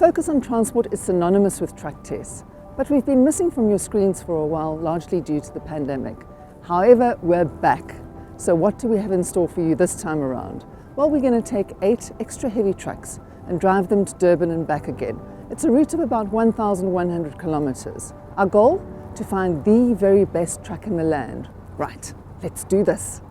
focus on transport is synonymous with truck tests, but we've been missing from your screens for a while, largely due to the pandemic. However, we're back. So what do we have in store for you this time around? Well, we're going to take 8 extra heavy trucks and drive them to Durban and back again. It's a route of about 1,100 kilometers. Our goal? To find the very best truck in the land. Right, let's do this.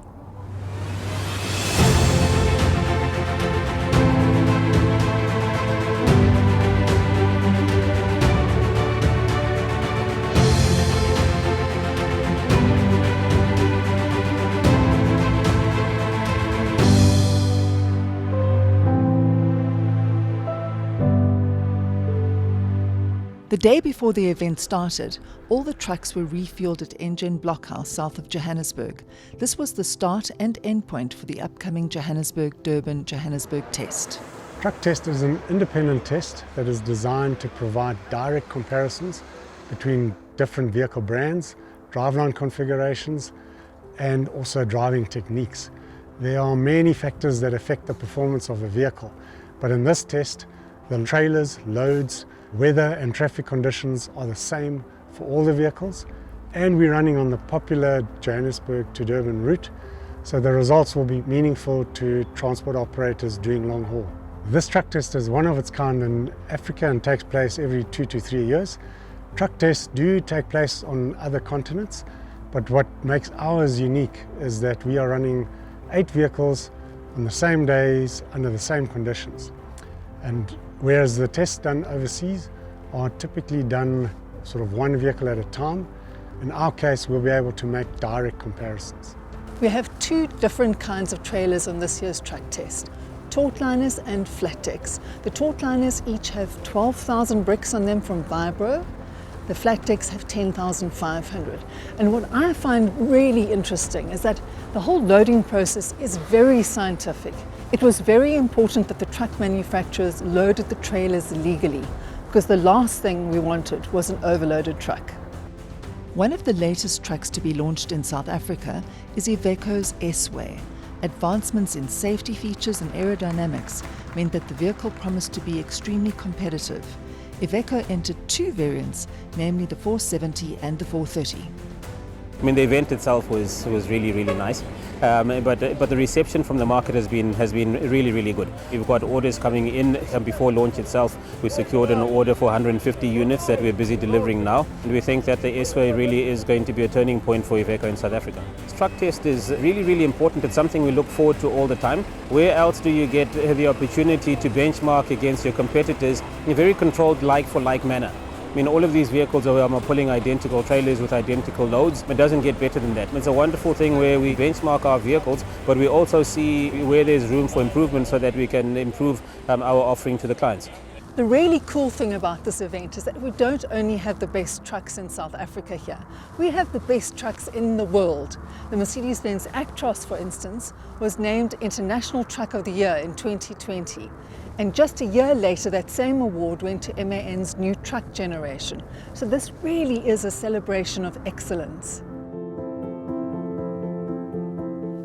The day before the event started, all the trucks were refueled at Engen Blockhouse south of Johannesburg. This was the start and end point for the upcoming Johannesburg-Durban Johannesburg test. Truck test is an independent test that is designed to provide direct comparisons between different vehicle brands, driveline configurations, and also driving techniques. There are many factors that affect the performance of a vehicle, but in this test, the trailers, loads, weather and traffic conditions are the same for all the vehicles, and we're running on the popular Johannesburg to Durban route, so the results will be meaningful to transport operators doing long haul. This truck test is one of its kind in Africa and takes place every 2 to 3 years. Truck tests do take place on other continents, but what makes ours unique is that we are running 8 vehicles on the same days under the same conditions. And whereas the tests done overseas are typically done sort of one vehicle at a time, in our case we'll be able to make direct comparisons. We have 2 different kinds of trailers on this year's truck test, tautliners and flat decks. The tautliners each have 12,000 bricks on them from Vibro. The flat decks have 10,500. And what I find really interesting is that the whole loading process is very scientific. It was very important that the truck manufacturers loaded the trailers legally, because the last thing we wanted was an overloaded truck. One of the latest trucks to be launched in South Africa is Iveco's S-Way. Advancements in safety features and aerodynamics meant that the vehicle promised to be extremely competitive. Iveco entered 2 variants, namely the 470 and the 430. I mean, the event itself was really nice, but the reception from the market has been really good. We've got orders coming in before launch itself. We secured an order for 150 units that we're busy delivering now, and we think that the S-Way really is going to be a turning point for Iveco in South Africa. This truck test is really important. It's something we look forward to all the time. Where else do you get the opportunity to benchmark against your competitors in a very controlled like-for-like manner? I mean, all of these vehicles are pulling identical trailers with identical loads. It doesn't get better than that. It's a wonderful thing where we benchmark our vehicles, but we also see where there's room for improvement so that we can improve our offering to the clients. The really cool thing about this event is that we don't only have the best trucks in South Africa here, we have the best trucks in the world. The MercedesBenz Actros, for instance, was named International Truck of the Year in 2020. And just a year later, that same award went to MAN's new truck generation. So this really is a celebration of excellence.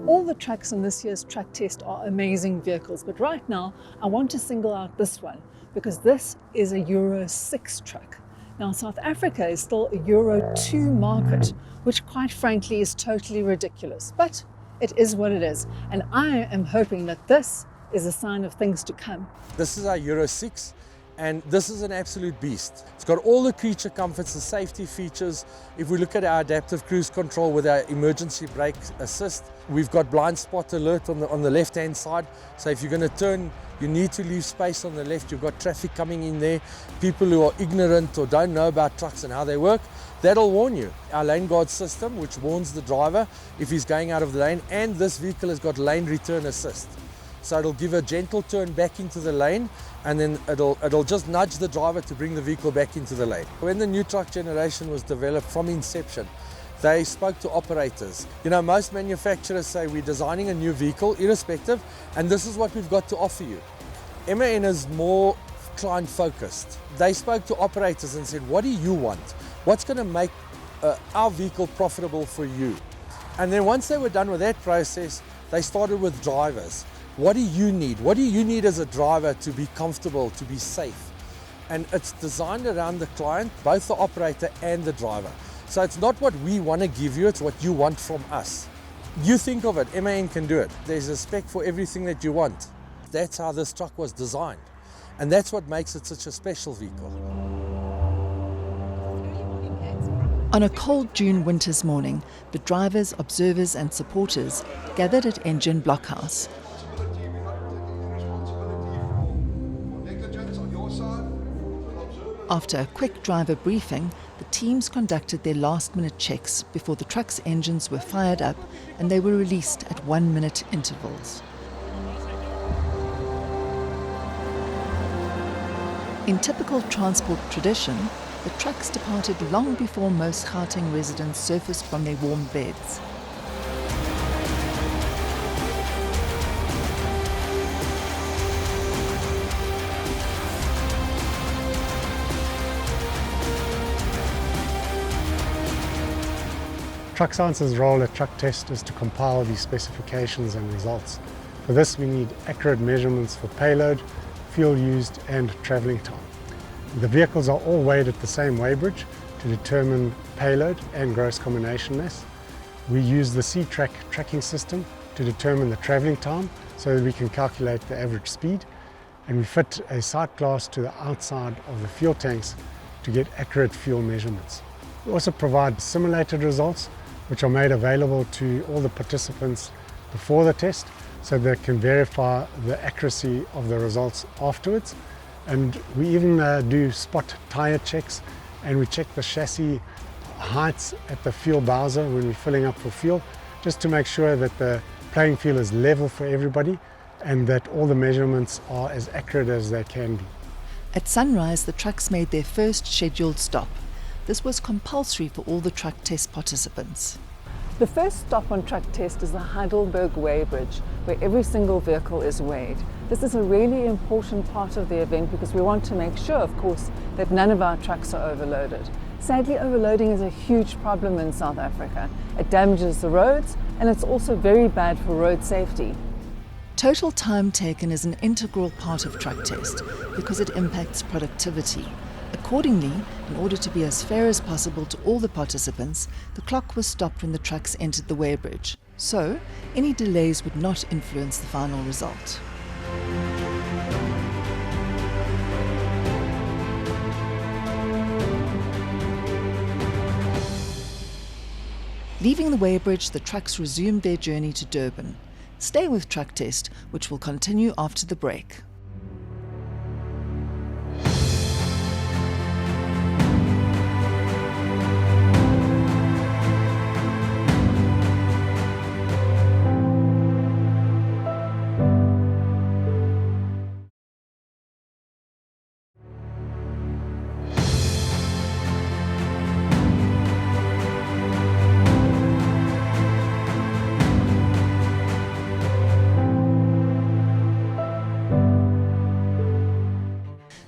All the trucks in this year's truck test are amazing vehicles, but right now I want to single out this one because this is a Euro 6 truck. Now, South Africa is still a Euro 2 market, which quite frankly is totally ridiculous, but it is what it is. And I am hoping that this is a sign of things to come. This is our Euro 6, and this is an absolute beast. It's got all the creature comforts and safety features. If we look at our adaptive cruise control with our emergency brake assist, we've got blind spot alert on the left-hand side. So if you're going to turn, you need to leave space on the left. You've got traffic coming in there. People who are ignorant or don't know about trucks and how they work, that'll warn you. Our lane guard system, which warns the driver if he's going out of the lane, and this vehicle has got lane return assist. So it'll give a gentle turn back into the lane, and then it'll just nudge the driver to bring the vehicle back into the lane. When the new truck generation was developed from inception, they spoke to operators. You know, most manufacturers say we're designing a new vehicle, irrespective, and this is what we've got to offer you. MAN is more client focused. They spoke to operators and said, what do you want? What's going to make our vehicle profitable for you? And then once they were done with that process, they started with drivers. What do you need? What do you need as a driver to be comfortable, to be safe? and it's designed around the client, both the operator and the driver. So it's not what we want to give you, it's what you want from us. You think of it, MAN can do it. There's a spec for everything that you want. That's how this truck was designed. And that's what makes it such a special vehicle. On a cold June winter's morning, the drivers, observers and supporters gathered at Engine Blockhouse. After a quick driver briefing, the teams conducted their last-minute checks before the truck's engines were fired up and they were released at 1-minute intervals. In typical transport tradition, the trucks departed long before most Gauteng residents surfaced from their warm beds. Truck Science's role at Truck Test is to compile these specifications and results. For this, we need accurate measurements for payload, fuel used and travelling time. The vehicles are all weighed at the same weighbridge to determine payload and gross combination mass. We use the C-Track tracking system to determine the travelling time so that we can calculate the average speed, and we fit a sight glass to the outside of the fuel tanks to get accurate fuel measurements. We also provide simulated results which are made available to all the participants before the test so they can verify the accuracy of the results afterwards. And we even do spot tyre checks, and we check the chassis heights at the fuel bowser when we're filling up for fuel, just to make sure that the playing field is level for everybody and that all the measurements are as accurate as they can be. At sunrise, the trucks made their first scheduled stop. This was compulsory for all the truck test participants. The first stop on Truck Test is the Heidelberg Weighbridge, where every single vehicle is weighed. This is a really important part of the event because we want to make sure, of course, that none of our trucks are overloaded. Sadly, overloading is a huge problem in South Africa. It damages the roads and it's also very bad for road safety. Total time taken is an integral part of Truck Test because it impacts productivity. Accordingly, in order to be as fair as possible to all the participants, the clock was stopped when the trucks entered the weighbridge. So, any delays would not influence the final result. Leaving the weighbridge, the trucks resumed their journey to Durban. Stay with Truck Test, which will continue after the break.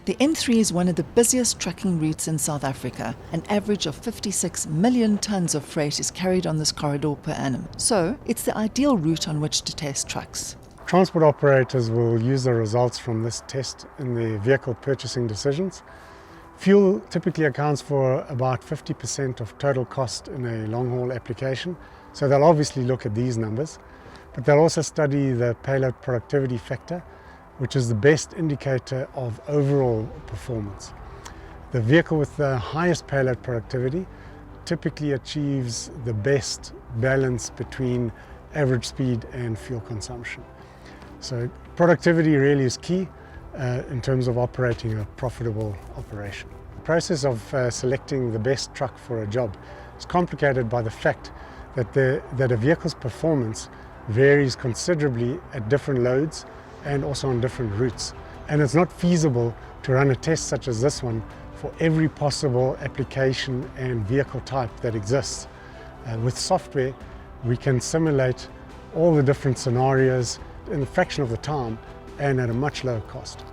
The N3 is one of the busiest trucking routes in South Africa. An average of 56 million tonnes of freight is carried on this corridor per annum. So, it's the ideal route on which to test trucks. Transport operators will use the results from this test in their vehicle purchasing decisions. Fuel typically accounts for about 50% of total cost in a long-haul application, so they'll obviously look at these numbers, but they'll also study the payload productivity factor, which is the best indicator of overall performance. The vehicle with the highest payload productivity typically achieves the best balance between average speed and fuel consumption. So productivity really is key in terms of operating a profitable operation. The process of selecting the best truck for a job is complicated by the fact that a vehicle's performance varies considerably at different loads and also on different routes. And it's not feasible to run a test such as this one for every possible application and vehicle type that exists. With software, we can simulate all the different scenarios in a fraction of the time and at a much lower cost.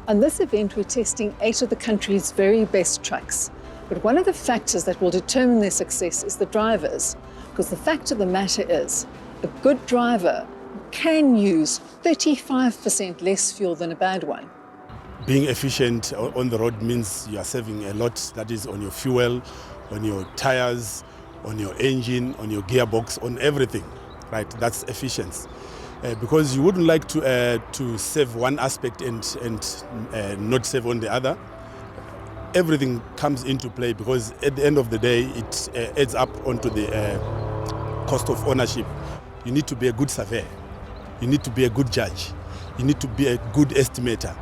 On this event, we're testing 8 of the country's very best trucks. But one of the factors that will determine their success is the drivers, because the fact of the matter is, a good driver can use 35% less fuel than a bad one. Being efficient on the road means you are saving a lot. That is on your fuel, on your tires, on your engine, on your gearbox, on everything. Right? That's efficiency. Because you wouldn't like to save one aspect and not save on the other. Everything comes into play because at the end of the day it adds up onto the cost of ownership. You need to be a good surveyor. You need to be a good judge. You need to be a good estimator.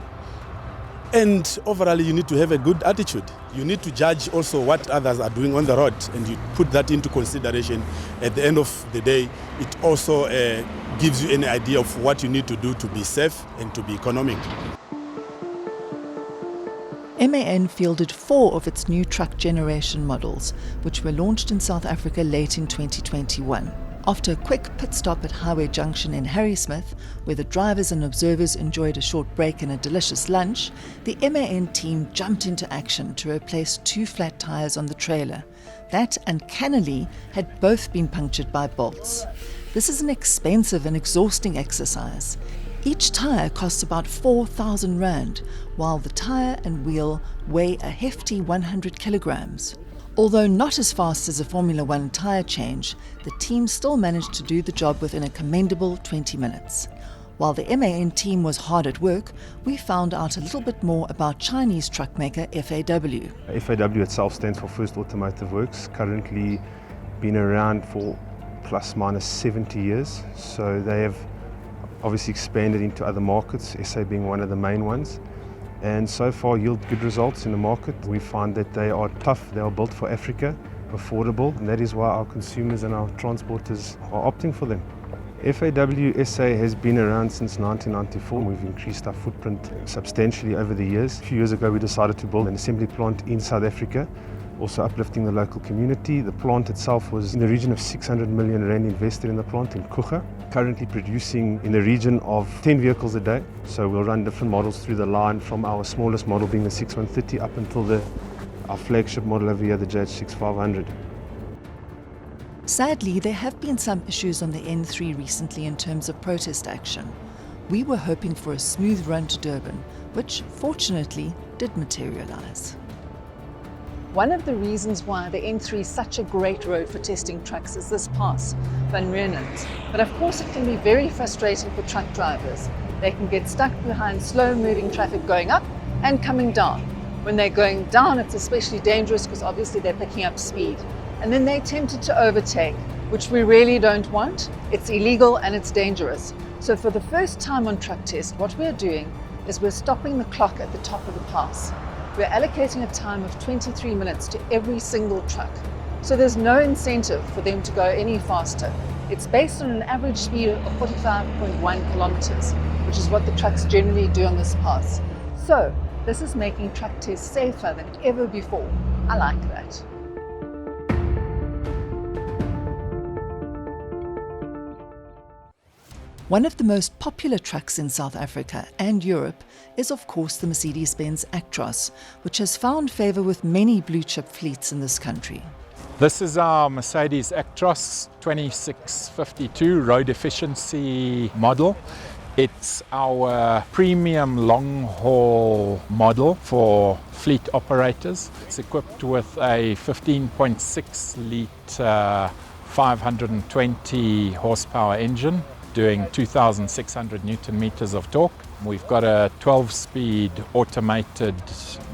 And overall, you need to have a good attitude. You need to judge also what others are doing on the road, and you put that into consideration. At the end of the day, it also gives you an idea of what you need to do to be safe and to be economic. MAN fielded 4 of its new truck generation models, which were launched in South Africa late in 2021. After a quick pit stop at Highway Junction in Harrismith, where the drivers and observers enjoyed a short break and a delicious lunch, the MAN team jumped into action to replace 2 flat tyres on the trailer. That and cannily had both been punctured by bolts. This is an expensive and exhausting exercise. Each tyre costs about 4,000 Rand, while the tyre and wheel weigh a hefty 100 kilograms. Although not as fast as a Formula One tyre change, the team still managed to do the job within a commendable 20 minutes. While the MAN team was hard at work, we found out a little bit more about Chinese truck maker FAW. FAW itself stands for First Automotive Works, currently been around for plus minus 70 years, so they have obviously expanded into other markets, SA being one of the main ones, and so far yield good results in the market. We find that they are tough, they are built for Africa, affordable, and that is why our consumers and our transporters are opting for them. FAW SA has been around since 1994. We've increased our footprint substantially over the years. A few years ago we decided to build an assembly plant in South Africa, also uplifting the local community. The plant itself was in the region of 600 million Rand invested in the plant in Kucha, currently producing in the region of 10 vehicles a day. So we'll run different models through the line, from our smallest model being the 6130 up until our flagship model over here, the JH6500. Sadly, there have been some issues on the N3 recently in terms of protest action. We were hoping for a smooth run to Durban, which fortunately did materialize. One of the reasons why the N3 is such a great road for testing trucks is this pass, Van Riemann. But of course it can be very frustrating for truck drivers. They can get stuck behind slow-moving traffic going up and coming down. When they're going down, it's especially dangerous because obviously they're picking up speed. And then they're tempted to overtake, which we really don't want. It's illegal and it's dangerous. So for the first time on Truck Test, what we're doing is we're stopping the clock at the top of the pass. We're allocating a time of 23 minutes to every single truck. So there's no incentive for them to go any faster. It's based on an average speed of 45.1 kilometers, which is what the trucks generally do on this pass. So this is making Truck Test safer than ever before. I like that. One of the most popular trucks in South Africa and Europe is of course the MercedesBenz Actros, which has found favour with many blue-chip fleets in this country. This is our Mercedes Actros 2652 road efficiency model. It's our premium long-haul model for fleet operators. It's equipped with a 15.6 litre 520 horsepower engine, doing 2,600 Newton meters of torque. We've got a 12-speed automated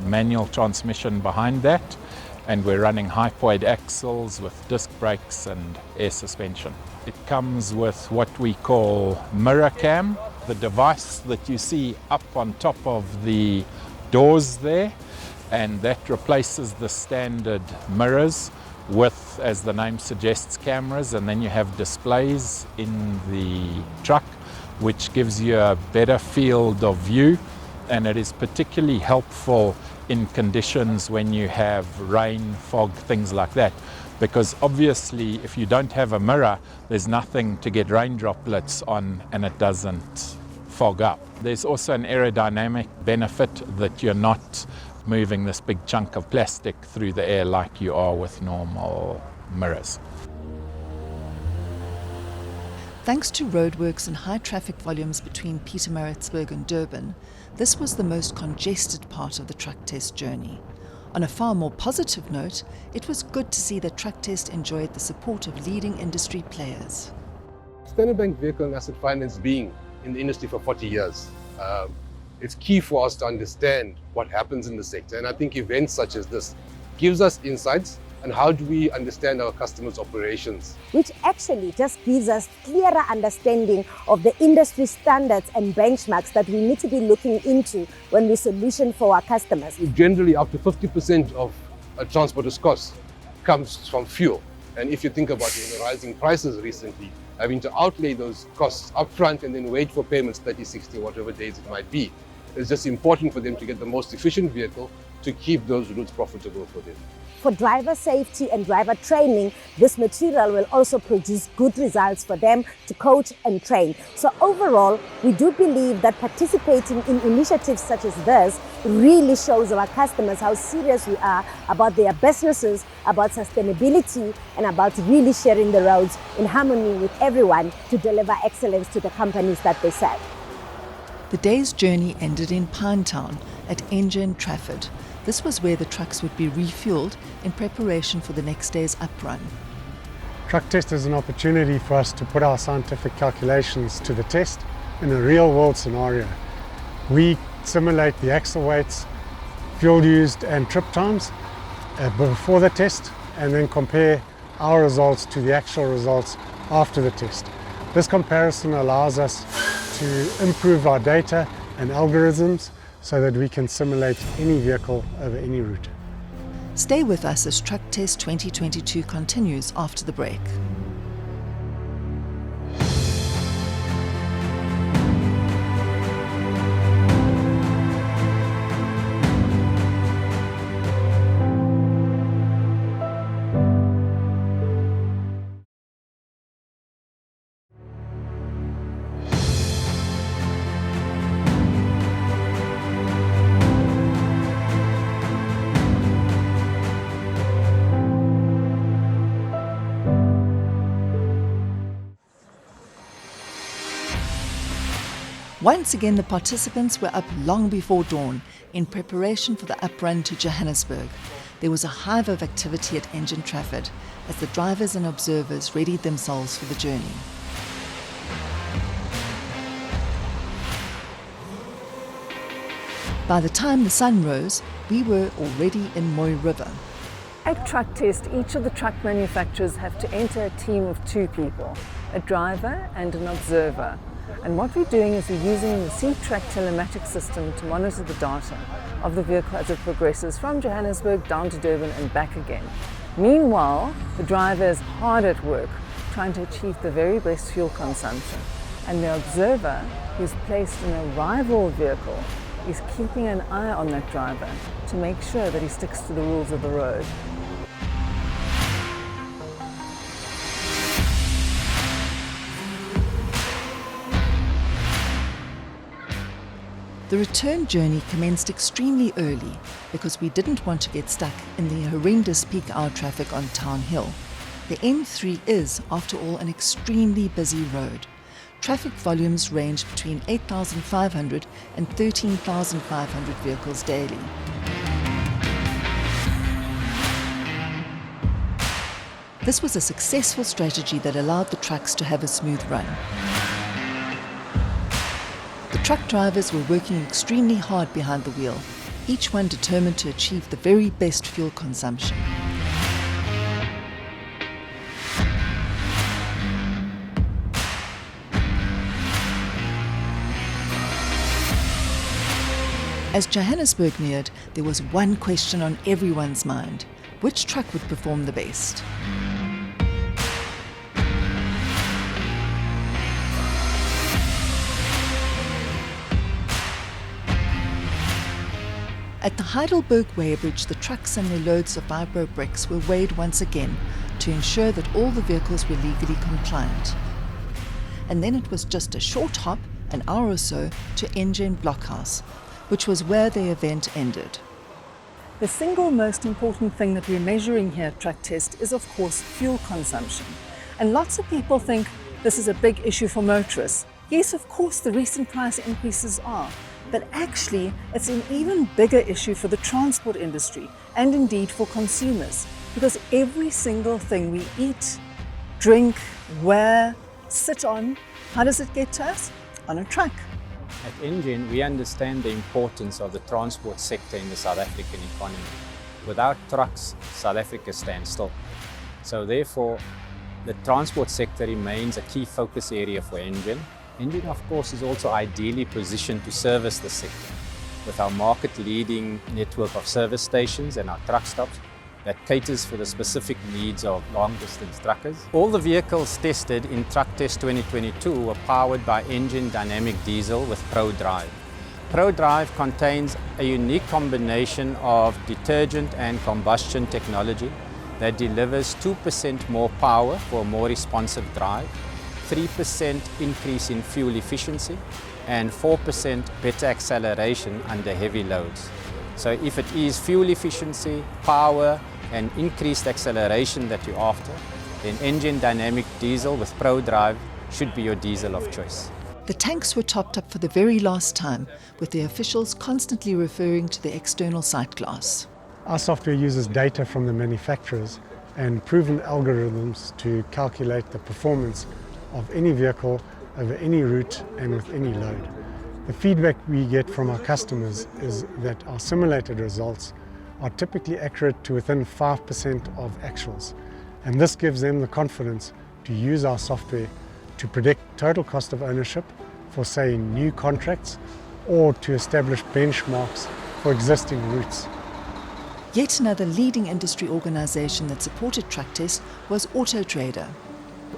manual transmission behind that, and we're running hypoid axles with disc brakes and air suspension. It comes with what we call mirror cam, the device that you see up on top of the doors there, and that replaces the standard mirrors with, as the name suggests, cameras, and then you have displays in the truck which gives you a better field of view, and it is particularly helpful in conditions when you have rain, fog, things like that, because obviously if you don't have a mirror there's nothing to get rain droplets on and it doesn't fog up. There's also an aerodynamic benefit that you're not moving this big chunk of plastic through the air like you are with normal mirrors. Thanks to roadworks and high traffic volumes between Pietermaritzburg and Durban, this was the most congested part of the truck test journey. On a far more positive note, it was good to see that Truck Test enjoyed the support of leading industry players. Standard Bank Vehicle and Asset Finance being in the industry for 40 years, it's key for us to understand what happens in the sector. And I think events such as this gives us insights on how do we understand our customers' operations. Which actually just gives us clearer understanding of the industry standards and benchmarks that we need to be looking into when we solution for our customers. Generally, up to 50% of a transporter's cost comes from fuel. And if you think about the rising prices recently, having to outlay those costs up front and then wait for payments 30, 60, whatever days it might be, it's just important for them to get the most efficient vehicle to keep those routes profitable for them. For driver safety and driver training, this material will also produce good results for them to coach and train. So overall, we do believe that participating in initiatives such as this really shows our customers how serious we are about their businesses, about sustainability, and about really sharing the roads in harmony with everyone to deliver excellence to the companies that they serve. The day's journey ended in Pinetown at Engine Trafford. This was where the trucks would be refueled in preparation for the next day's uprun. Truck test is an opportunity for us to put our scientific calculations to the test in a real-world scenario. We simulate the axle weights, fuel used and trip times before the test, and then compare our results to the actual results after the test. This comparison allows us to improve our data and algorithms so that we can simulate any vehicle over any route. Stay with us as Truck Test 2022 continues after the break. Once again, the participants were up long before dawn in preparation for the uprun to Johannesburg. There was a hive of activity at Engine Trafford as the drivers and observers readied themselves for the journey. By the time the sun rose, we were already in Moy River. At Truck Test, each of the truck manufacturers have to enter a team of 2 people, a driver and an observer. And what we're doing is we're using the C-Track telematics system to monitor the data of the vehicle as it progresses from Johannesburg down to Durban and back again. Meanwhile, the driver is hard at work trying to achieve the very best fuel consumption. And the observer, who's placed in a rival vehicle, is keeping an eye on that driver to make sure that he sticks to the rules of the road. The return journey commenced extremely early because we didn't want to get stuck in the horrendous peak hour traffic on Town Hill. The N3 is, after all, an extremely busy road. Traffic volumes range between 8,500 and 13,500 vehicles daily. This was a successful strategy that allowed the trucks to have a smooth run. The truck drivers were working extremely hard behind the wheel, each one determined to achieve the very best fuel consumption. As Johannesburg neared, there was one question on everyone's mind: which truck would perform the best? At the Heidelberg weighbridge, the trucks and their loads of vibro bricks were weighed once again to ensure that all the vehicles were legally compliant. And then it was just a short hop, an hour or so, to Engine Blockhouse, which was where the event ended. The single most important thing that we're measuring here at Truck Test is, of course, fuel consumption. And lots of people think this is a big issue for motorists. Yes, of course, the recent price increases are. But actually, it's an even bigger issue for the transport industry and indeed for consumers, because every single thing we eat, drink, wear, sit on, how does it get to us? On a truck. At Engine, we understand the importance of the transport sector in the South African economy. Without trucks, South Africa stands still. So therefore, the transport sector remains a key focus area for Engine. Engine, of course, is also ideally positioned to service the sector with our market-leading network of service stations and our truck stops that caters for the specific needs of long-distance truckers. All the vehicles tested in Truck Test 2022 were powered by Engine Dynamic Diesel with ProDrive. ProDrive contains a unique combination of detergent and combustion technology that delivers 2% more power for a more responsive drive, 3% increase in fuel efficiency, and 4% better acceleration under heavy loads. So if it is fuel efficiency, power, and increased acceleration that you're after, then Engine Dynamic Diesel with ProDrive should be your diesel of choice. The tanks were topped up for the very last time, with the officials constantly referring to the external sight glass. Our software uses data from the manufacturers and proven algorithms to calculate the performance of any vehicle over any route and with any load. The feedback we get from our customers is that our simulated results are typically accurate to within 5% of actuals, and this gives them the confidence to use our software to predict total cost of ownership for, say, new contracts or to establish benchmarks for existing routes. Yet another leading industry organisation that supported Truck Test was AutoTrader.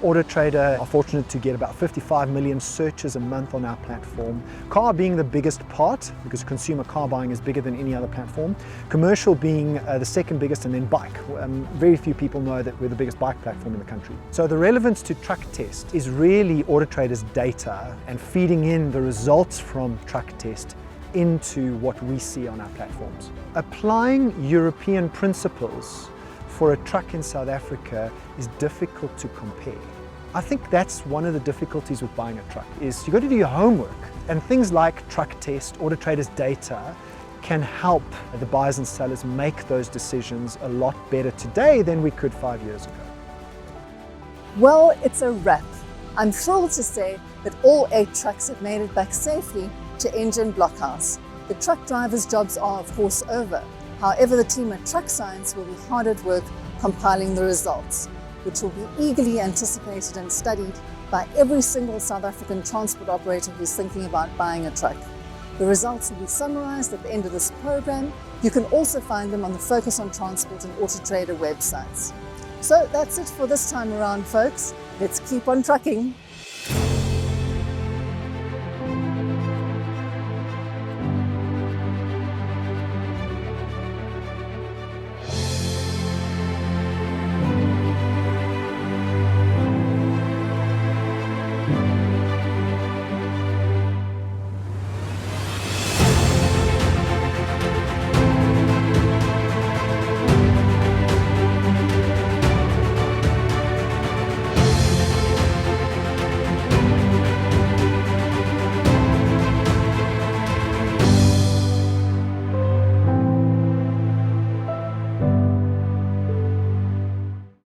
AutoTrader are fortunate to get about 55 million searches a month on our platform. Car being the biggest part, because consumer car buying is bigger than any other platform. Commercial being the second biggest, and then bike. Very few people know that we're the biggest bike platform in the country. So the relevance to Truck Test is really AutoTrader's data and feeding in the results from Truck Test into what we see on our platforms. Applying European principles for a truck in South Africa is difficult to compare. I think that's one of the difficulties with buying a truck, is you've got to do your homework. And things like Truck Test, AutoTrader's data can help the buyers and sellers make those decisions a lot better today than we could 5 years ago. Well, it's a wrap. I'm thrilled to say that all 8 trucks have made it back safely to Engine Blockhouse. The truck drivers' jobs are of course over. However, the team at Truck Science will be hard at work compiling the results, which will be eagerly anticipated and studied by every single South African transport operator who's thinking about buying a truck. The results will be summarized at the end of this program. You can also find them on the Focus on Transport and AutoTrader websites. So that's it for this time around, folks. Let's keep on trucking.